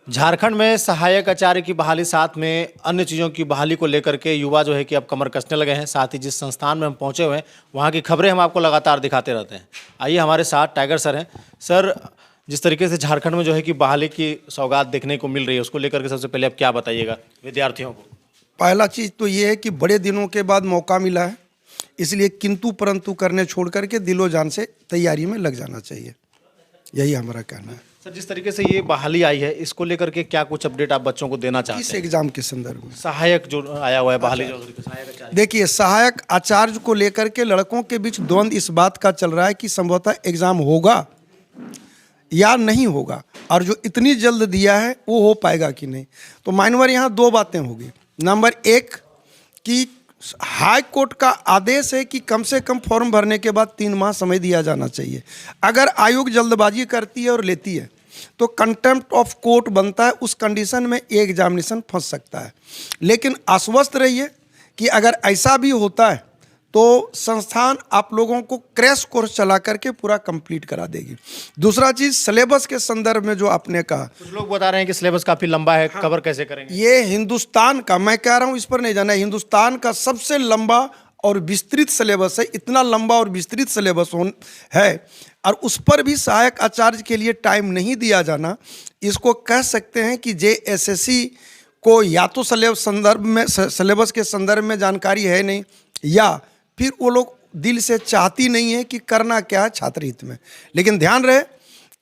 झारखंड में सहायक आचार्य की बहाली साथ में अन्य चीज़ों की बहाली को लेकर के युवा जो है कि अब कमर कसने लगे हैं। साथ ही जिस संस्थान में हम पहुंचे हुए हैं वहां की खबरें हम आपको लगातार दिखाते रहते हैं। आइए हमारे साथ टाइगर सर हैं। सर, जिस तरीके से झारखंड में जो है कि बहाली की सौगात देखने को मिल रही है, उसको लेकर के सबसे पहले आप क्या बताइएगा विद्यार्थियों को? पहला चीज़ तो ये है कि बड़े दिनों के बाद मौका मिला है, इसलिए किंतु परंतु करने छोड़ करके दिलो जान से तैयारी में लग जाना चाहिए। यही हमारा कहना है। सर, जिस तरीके से ये बहाली आई है, इसको लेकर के क्या कुछ अपडेट आप बच्चों को देना चाहते इस हैं? एग्जाम के संदर्भ में सहायक जो आया हुआ है बहाली, जो सहायक आचार्य। देखिए, सहायक आचार्य को लेकर के लड़कों के बीच द्वंद्व इस बात का चल रहा है कि संभवतः एग्जाम होगा या नहीं होगा, और जो इतनी जल्द दिया है वो हो पाएगा कि नहीं। तो माइनवर यहाँ दो बातें होगी। नंबर एक कि हाई कोर्ट का आदेश है कि कम से कम फॉर्म भरने के बाद 3 माह समय दिया जाना चाहिए। अगर आयोग जल्दबाजी करती है और लेती है तो कंटेम्प्ट ऑफ कोर्ट बनता है। उस कंडीशन में ये एग्जामिनेशन फंस सकता है। लेकिन आश्वस्त रहिए कि अगर ऐसा भी होता है तो संस्थान आप लोगों को क्रैश कोर्स चला करके पूरा कंप्लीट करा देगी। दूसरा चीज़, सिलेबस के संदर्भ में जो आपने कहा, कुछ लोग बता रहे हैं कि सिलेबस काफ़ी लंबा है, कवर कैसे करेंगे? ये हिंदुस्तान का, मैं कह रहा हूँ इस पर नहीं जाना, हिंदुस्तान का सबसे लंबा और विस्तृत सिलेबस है। इतना लंबा और विस्तृत सिलेबस है और उस पर भी सहायक आचार्य के लिए टाइम नहीं दिया जाना, इसको कह सकते हैं कि JSSC को या तो सिलेबस के संदर्भ में जानकारी है नहीं, या फिर वो लोग दिल से चाहती नहीं है कि करना क्या है छात्र हित में। लेकिन ध्यान रहे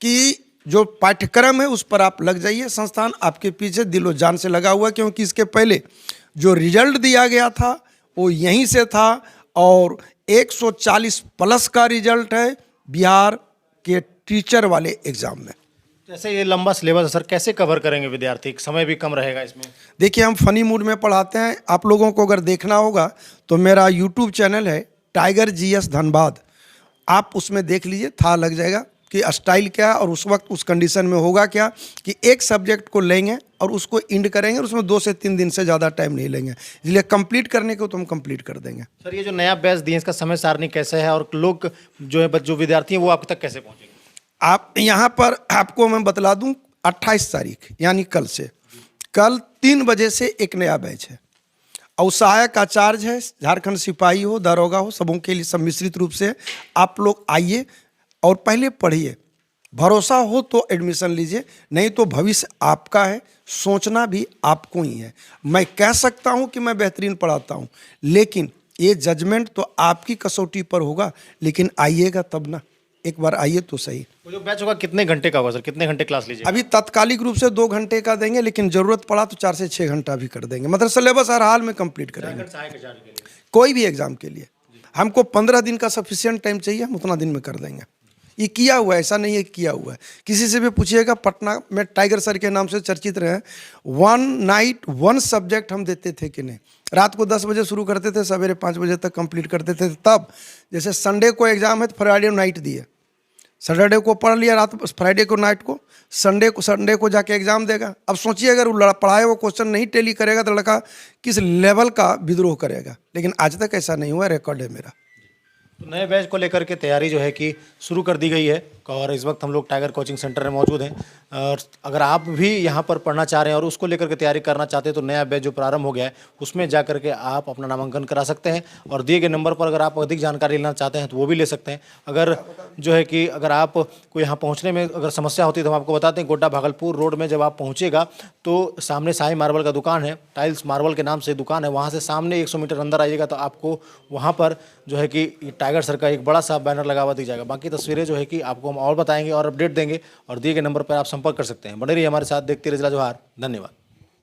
कि जो पाठ्यक्रम है उस पर आप लग जाइए। संस्थान आपके पीछे दिलो जान से लगा हुआ है, क्योंकि इसके पहले जो रिजल्ट दिया गया था वो यहीं से था और 140 प्लस का रिजल्ट है बिहार के टीचर वाले एग्जाम में। जैसे ये लंबा सिलेबस है सर, कैसे कवर करेंगे विद्यार्थी? समय भी कम रहेगा इसमें। देखिए, हम फनी मूड में पढ़ाते हैं। आप लोगों को अगर देखना होगा तो मेरा यूट्यूब चैनल है टाइगर GS धनबाद, आप उसमें देख लीजिए, था लग जाएगा कि स्टाइल क्या है और उस वक्त उस कंडीशन में होगा क्या कि एक सब्जेक्ट को लेंगे और उसको इंड करेंगे और उसमें 2 से 3 दिन से ज़्यादा टाइम नहीं लेंगे, इसलिए कंप्लीट करने को तो हम कंप्लीट कर देंगे। सर, ये जो नया बैच दिए इसका समय सारणी कैसे है और लोग जो है जो विद्यार्थी हैं वो आप तक कैसे पहुँचेंगे? आप यहाँ पर आपको मैं बतला दूं, 28 तारीख यानी कल से, कल 3 बजे से एक नया बैच है और सहायक आचार्य है, झारखंड सिपाही हो, दारोगा हो, सबों के लिए सम्मिश्रित रूप से। आप लोग आइए और पहले पढ़िए, भरोसा हो तो एडमिशन लीजिए, नहीं तो भविष्य आपका है, सोचना भी आपको ही है। मैं कह सकता हूँ कि मैं बेहतरीन पढ़ाता हूँ, लेकिन ये जजमेंट तो आपकी कसौटी पर होगा। लेकिन आइएगा तब ना, एक बार आइए तो सही। वो जो बैच होगा कितने घंटे का होगा सर? कितने घंटे क्लास लीजिए? अभी तात्कालिक रूप से 2 घंटे का देंगे, लेकिन जरूरत पड़ा तो 4 से 6 घंटा भी कर देंगे। मतलब सिलेबस हर हाल में कंप्लीट करेंगे, कोई भी एग्जाम के लिए। हमको 15 दिन का सफिशिएंट टाइम चाहिए, हम उतना दिन में कर देंगे। ये किया हुआ है, ऐसा नहीं है किया हुआ है। किसी से भी पूछिएगा, पटना में टाइगर सर के नाम से चर्चित रहे, 1 नाइट 1 सब्जेक्ट हम देते थे कि नहीं। रात को 10 बजे शुरू करते थे, सवेरे 5 बजे तक कंप्लीट करते थे। तब जैसे संडे को एग्जाम है तो फ्राइडे नाइट दिए, सैटरडे को पढ़ लिया रात, फ्राइडे को नाइट को, संडे को जाके एग्जाम देगा। अब सोचिए, अगर वो पढ़ाए वो क्वेश्चन नहीं टैली करेगा तो लड़का किस लेवल का विद्रोह करेगा। लेकिन आज तक ऐसा नहीं हुआ, रिकॉर्ड है मेरा। तो नए बैच को लेकर के तैयारी जो है कि शुरू कर दी गई है और इस वक्त हम लोग टाइगर कोचिंग सेंटर में मौजूद हैं। और अगर आप भी यहाँ पर पढ़ना चाह रहे हैं और उसको लेकर के तैयारी करना चाहते हैं तो नया बैच जो प्रारंभ हो गया है उसमें जा करके आप अपना नामांकन करा सकते हैं। और दिए गए नंबर पर अगर आप अधिक जानकारी लेना चाहते हैं तो वो भी ले सकते हैं। अगर जो है कि अगर आप को यहाँ पहुँचने में अगर समस्या होती है तो हम आपको बताते हैं, गोड्डा भागलपुर रोड में जब आप पहुँचेगा तो सामने साई मार्बल का दुकान है, टाइल्स मार्बल के नाम से दुकान है, वहाँ से सामने 100 मीटर अंदर आइएगा तो आपको वहाँ पर जो है कि टाइगर सर का एक बड़ा सा बैनर लगा हुआ दिख जाएगा। बाकी तस्वीरें जो है कि आपको हम और बताएंगे और अपडेट देंगे और दिए गए नंबर पर आप संपर्क कर सकते हैं। बने रहिए हमारे साथ, देखते रहिए जिला जोहार। धन्यवाद।